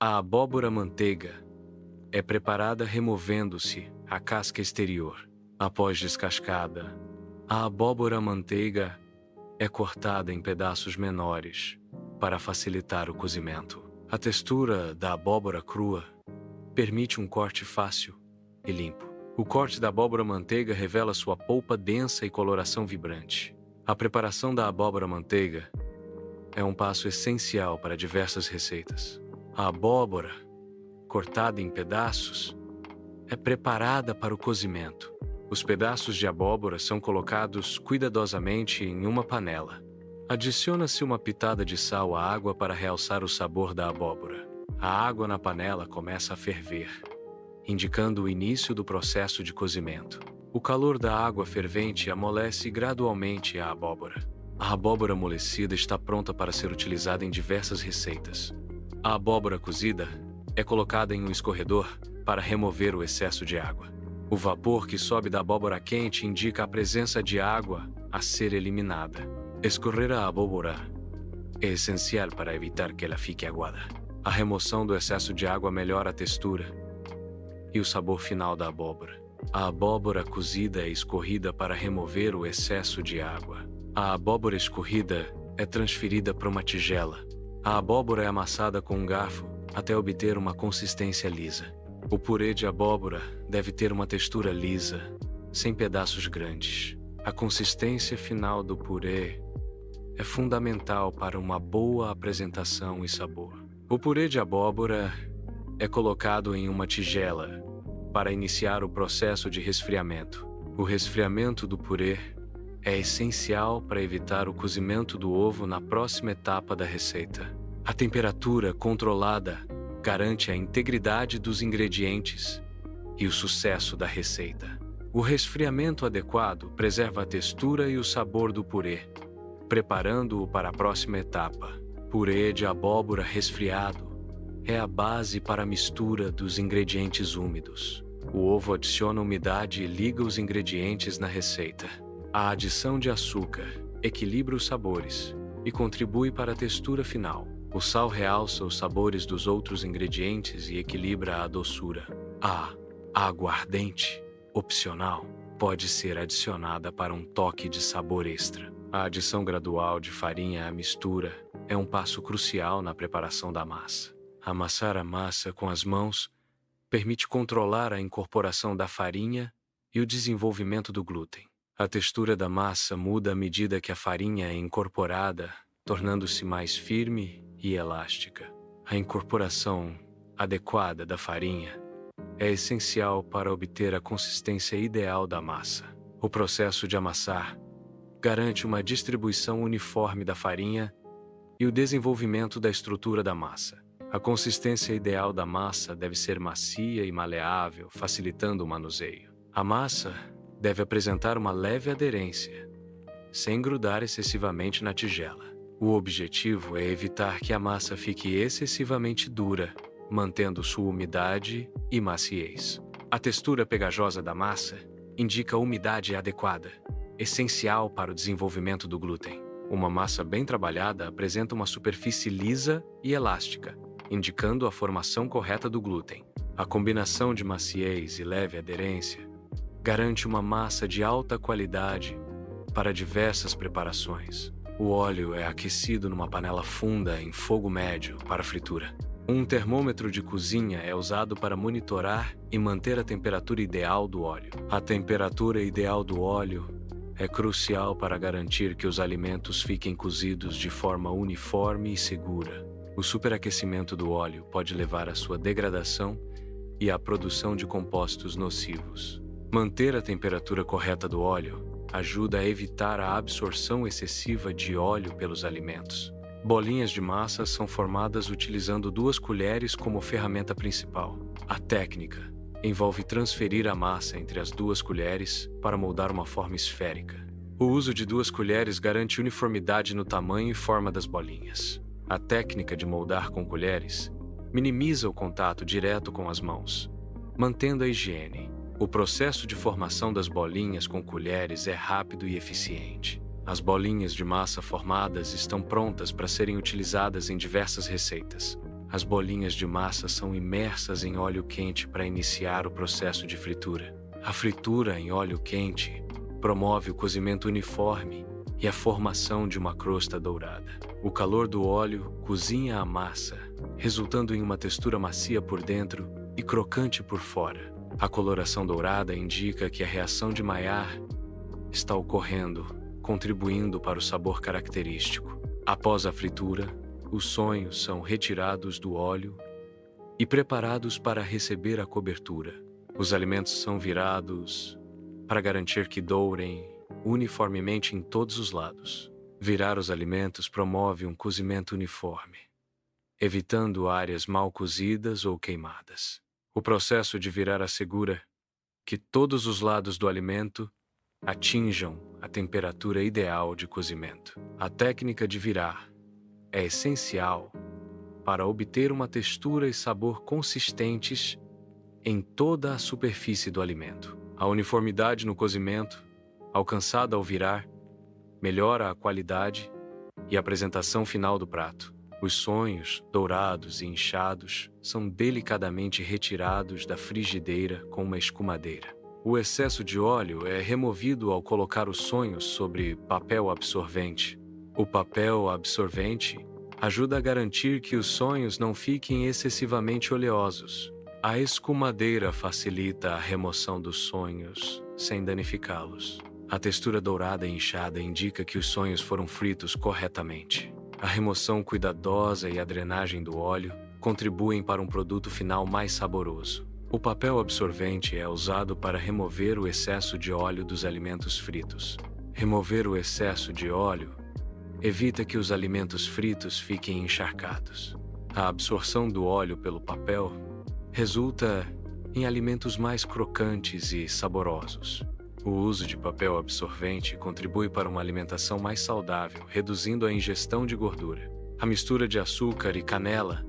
A abóbora manteiga é preparada removendo-se a casca exterior. Após descascada, a abóbora manteiga é cortada em pedaços menores para facilitar o cozimento. A textura da abóbora crua permite um corte fácil e limpo. O corte da abóbora manteiga revela sua polpa densa e coloração vibrante. A preparação da abóbora manteiga é um passo essencial para diversas receitas. A abóbora, cortada em pedaços, é preparada para o cozimento. Os pedaços de abóbora são colocados cuidadosamente em uma panela. Adiciona-se uma pitada de sal à água para realçar o sabor da abóbora. A água na panela começa a ferver, indicando o início do processo de cozimento. O calor da água fervente amolece gradualmente a abóbora. A abóbora amolecida está pronta para ser utilizada em diversas receitas. A abóbora cozida é colocada em um escorredor para remover o excesso de água. O vapor que sobe da abóbora quente indica a presença de água a ser eliminada. Escorrer a abóbora é essencial para evitar que ela fique aguada. A remoção do excesso de água melhora a textura e o sabor final da abóbora. A abóbora cozida é escorrida para remover o excesso de água. A abóbora escorrida é transferida para uma tigela. A abóbora é amassada com um garfo até obter uma consistência lisa. O purê de abóbora deve ter uma textura lisa, sem pedaços grandes. A consistência final do purê é fundamental para uma boa apresentação e sabor. O purê de abóbora é colocado em uma tigela para iniciar o processo de resfriamento. O resfriamento do purê é essencial para evitar o cozimento do ovo na próxima etapa da receita. A temperatura controlada garante a integridade dos ingredientes e o sucesso da receita. O resfriamento adequado preserva a textura e o sabor do purê, preparando-o para a próxima etapa. Purê de abóbora resfriado é a base para a mistura dos ingredientes úmidos. O ovo adiciona umidade e liga os ingredientes na receita. A adição de açúcar equilibra os sabores e contribui para a textura final. O sal realça os sabores dos outros ingredientes e equilibra a doçura. A aguardente, opcional, pode ser adicionada para um toque de sabor extra. A adição gradual de farinha à mistura é um passo crucial na preparação da massa. Amassar a massa com as mãos permite controlar a incorporação da farinha e o desenvolvimento do glúten. A textura da massa muda à medida que a farinha é incorporada, tornando-se mais firme e elástica. A incorporação adequada da farinha é essencial para obter a consistência ideal da massa. O processo de amassar garante uma distribuição uniforme da farinha e o desenvolvimento da estrutura da massa. A consistência ideal da massa deve ser macia e maleável, facilitando o manuseio. A massa deve apresentar uma leve aderência, sem grudar excessivamente na tigela. O objetivo é evitar que a massa fique excessivamente dura, mantendo sua umidade e maciez. A textura pegajosa da massa indica a umidade adequada, essencial para o desenvolvimento do glúten. Uma massa bem trabalhada apresenta uma superfície lisa e elástica, indicando a formação correta do glúten. A combinação de maciez e leve aderência garante uma massa de alta qualidade para diversas preparações. O óleo é aquecido numa panela funda em fogo médio para fritura. Um termômetro de cozinha é usado para monitorar e manter a temperatura ideal do óleo. A temperatura ideal do óleo é crucial para garantir que os alimentos fiquem cozidos de forma uniforme e segura. O superaquecimento do óleo pode levar à sua degradação e à produção de compostos nocivos. Manter a temperatura correta do óleo ajuda a evitar a absorção excessiva de óleo pelos alimentos. Bolinhas de massa são formadas utilizando 2 colheres como ferramenta principal. A técnica envolve transferir a massa entre as 2 colheres para moldar uma forma esférica. O uso de 2 colheres garante uniformidade no tamanho e forma das bolinhas. A técnica de moldar com colheres minimiza o contato direto com as mãos, mantendo a higiene. O processo de formação das bolinhas com colheres é rápido e eficiente. As bolinhas de massa formadas estão prontas para serem utilizadas em diversas receitas. as bolinhas de massa são imersas em óleo quente para iniciar o processo de fritura. A fritura em óleo quente promove o cozimento uniforme e a formação de uma crosta dourada. O calor do óleo cozinha a massa, resultando em uma textura macia por dentro e crocante por fora. A coloração dourada indica que a reação de Maillard está ocorrendo, contribuindo para o sabor característico. Após a fritura, os sonhos são retirados do óleo e preparados para receber a cobertura. Os alimentos são virados para garantir que dourem uniformemente em todos os lados. Virar os alimentos promove um cozimento uniforme, evitando áreas mal cozidas ou queimadas. O processo de virar assegura que todos os lados do alimento atinjam a temperatura ideal de cozimento. A técnica de virar é essencial para obter uma textura e sabor consistentes em toda a superfície do alimento. A uniformidade no cozimento, alcançada ao virar, melhora a qualidade e a apresentação final do prato. Os sonhos, dourados e inchados, são delicadamente retirados da frigideira com uma escumadeira. O excesso de óleo é removido ao colocar os sonhos sobre papel absorvente. O papel absorvente ajuda a garantir que os sonhos não fiquem excessivamente oleosos. A escumadeira facilita a remoção dos sonhos sem danificá-los. A textura dourada e inchada indica que os sonhos foram fritos corretamente. A remoção cuidadosa e a drenagem do óleo contribuem para um produto final mais saboroso. O papel absorvente é usado para remover o excesso de óleo dos alimentos fritos. Remover o excesso de óleo evita que os alimentos fritos fiquem encharcados. A absorção do óleo pelo papel resulta em alimentos mais crocantes e saborosos. O uso de papel absorvente contribui para uma alimentação mais saudável, reduzindo a ingestão de gordura. A mistura de açúcar e canela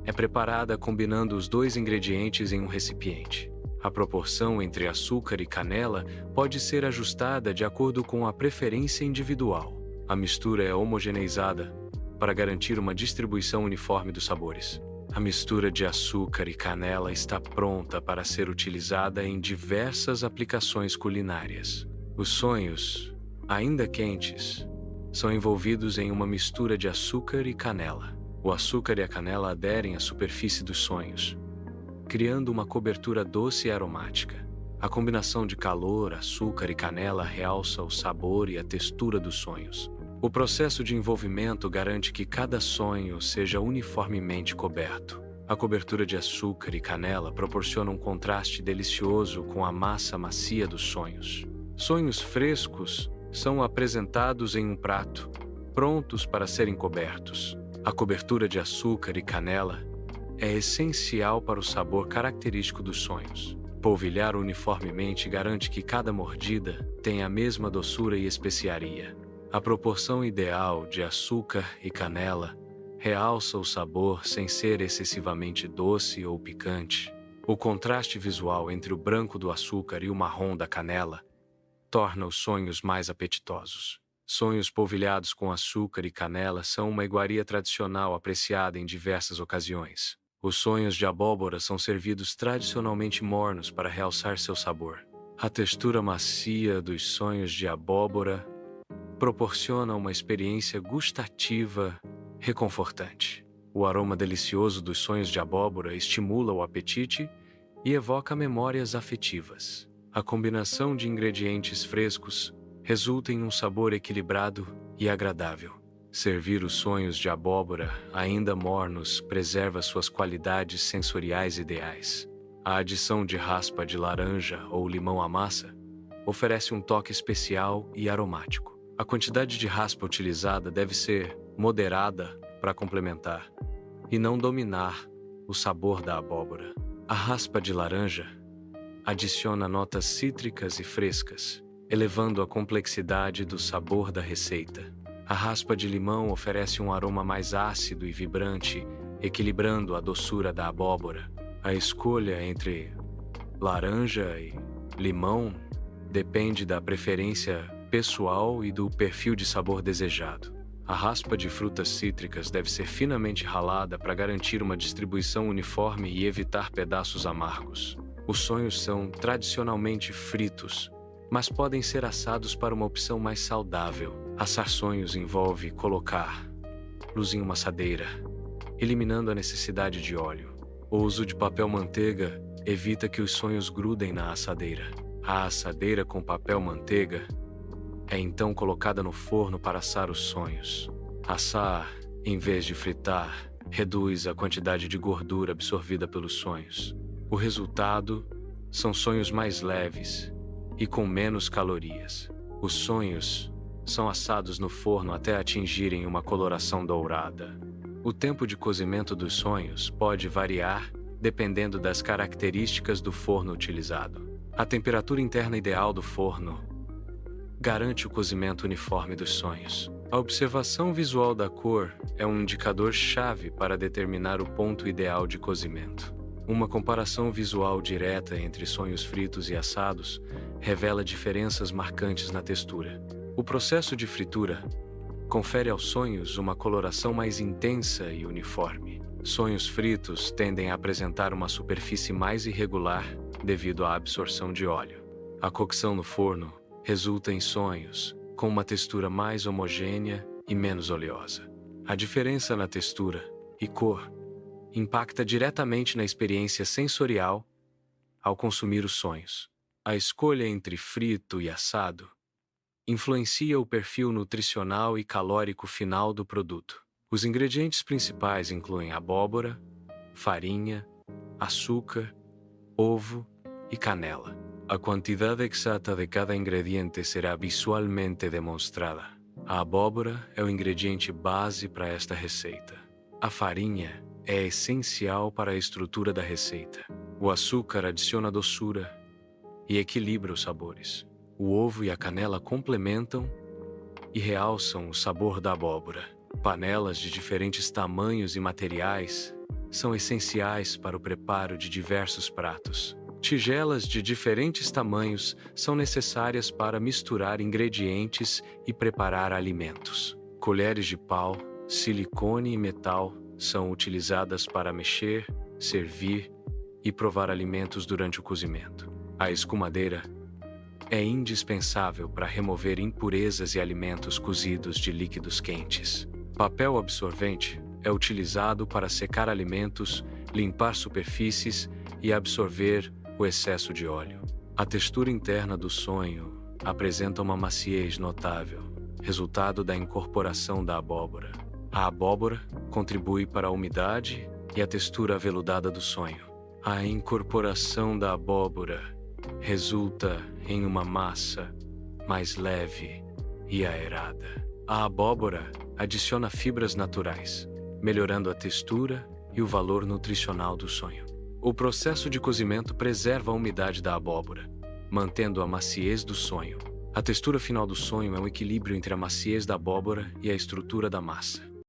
é preparada combinando os dois ingredientes em um recipiente. A proporção entre açúcar e canela pode ser ajustada de acordo com a preferência individual. A mistura é homogeneizada para garantir uma distribuição uniforme dos sabores. A mistura de açúcar e canela está pronta para ser utilizada em diversas aplicações culinárias. Os sonhos, ainda quentes, são envolvidos em uma mistura de açúcar e canela. O açúcar e a canela aderem à superfície dos sonhos, criando uma cobertura doce e aromática. A combinação de calor, açúcar e canela realça o sabor e a textura dos sonhos. O processo de envolvimento garante que cada sonho seja uniformemente coberto. A cobertura de açúcar e canela proporciona um contraste delicioso com a massa macia dos sonhos. Sonhos frescos são apresentados em um prato, prontos para serem cobertos. A cobertura de açúcar e canela é essencial para o sabor característico dos sonhos. Polvilhar uniformemente garante que cada mordida tenha a mesma doçura e especiaria. A proporção ideal de açúcar e canela realça o sabor sem ser excessivamente doce ou picante. O contraste visual entre o branco do açúcar e o marrom da canela torna os sonhos mais apetitosos. Sonhos polvilhados com açúcar e canela são uma iguaria tradicional apreciada em diversas ocasiões. Os sonhos de abóbora são servidos tradicionalmente mornos para realçar seu sabor. A textura macia dos sonhos de abóbora proporciona uma experiência gustativa reconfortante. O aroma delicioso dos sonhos de abóbora estimula o apetite e evoca memórias afetivas. A combinação de ingredientes frescos resulta em um sabor equilibrado e agradável. Servir os sonhos de abóbora ainda mornos preserva suas qualidades sensoriais ideais. A adição de raspa de laranja ou limão à massa oferece um toque especial e aromático. A quantidade de raspa utilizada deve ser moderada para complementar e não dominar o sabor da abóbora. A raspa de laranja adiciona notas cítricas e frescas, elevando a complexidade do sabor da receita. A raspa de limão oferece um aroma mais ácido e vibrante, equilibrando a doçura da abóbora. A escolha entre laranja e limão depende da preferência pessoal e do perfil de sabor desejado. A raspa de frutas cítricas deve ser finamente ralada para garantir uma distribuição uniforme e evitar pedaços amargos. Os sonhos são tradicionalmente fritos, mas podem ser assados para uma opção mais saudável. Assar sonhos envolve colocá-los em uma assadeira, eliminando a necessidade de óleo. O uso de papel manteiga evita que os sonhos grudem na assadeira. A assadeira com papel manteiga é então colocada no forno para assar os sonhos. Assar, em vez de fritar, reduz a quantidade de gordura absorvida pelos sonhos. O resultado são sonhos mais leves e com menos calorias. Os sonhos são assados no forno até atingirem uma coloração dourada. O tempo de cozimento dos sonhos pode variar dependendo das características do forno utilizado. A temperatura interna ideal do forno garante o cozimento uniforme dos sonhos. A observação visual da cor é um indicador-chave para determinar o ponto ideal de cozimento. Uma comparação visual direta entre sonhos fritos e assados revela diferenças marcantes na textura. O processo de fritura confere aos sonhos uma coloração mais intensa e uniforme. Sonhos fritos tendem a apresentar uma superfície mais irregular devido à absorção de óleo. A cocção no forno resulta em sonhos com uma textura mais homogênea e menos oleosa. A diferença na textura e cor impacta diretamente na experiência sensorial ao consumir os sonhos. A escolha entre frito e assado influencia o perfil nutricional e calórico final do produto. Os ingredientes principais incluem abóbora, farinha, açúcar, ovo e canela. A quantidade exata de cada ingrediente será visualmente demonstrada. A abóbora é o ingrediente base para esta receita. A farinha é essencial para a estrutura da receita. O açúcar adiciona doçura e equilibra os sabores. O ovo e a canela complementam e realçam o sabor da abóbora. Panelas de diferentes tamanhos e materiais são essenciais para o preparo de diversos pratos. Tigelas de diferentes tamanhos são necessárias para misturar ingredientes e preparar alimentos. Colheres de pau, silicone e metal são utilizadas para mexer, servir e provar alimentos durante o cozimento. A escumadeira é indispensável para remover impurezas e alimentos cozidos de líquidos quentes. Papel absorvente é utilizado para secar alimentos, limpar superfícies e absorver o excesso de óleo. A textura interna do sonho apresenta uma maciez notável, resultado da incorporação da abóbora. A abóbora contribui para a umidade e a textura aveludada do sonho. A incorporação da abóbora resulta em uma massa mais leve e aerada. A abóbora adiciona fibras naturais, melhorando a textura e o valor nutricional do sonho. O processo de cozimento preserva a umidade da abóbora, mantendo a maciez do sonho. A textura final do sonho é um equilíbrio entre a maciez da abóbora e a estrutura da massa.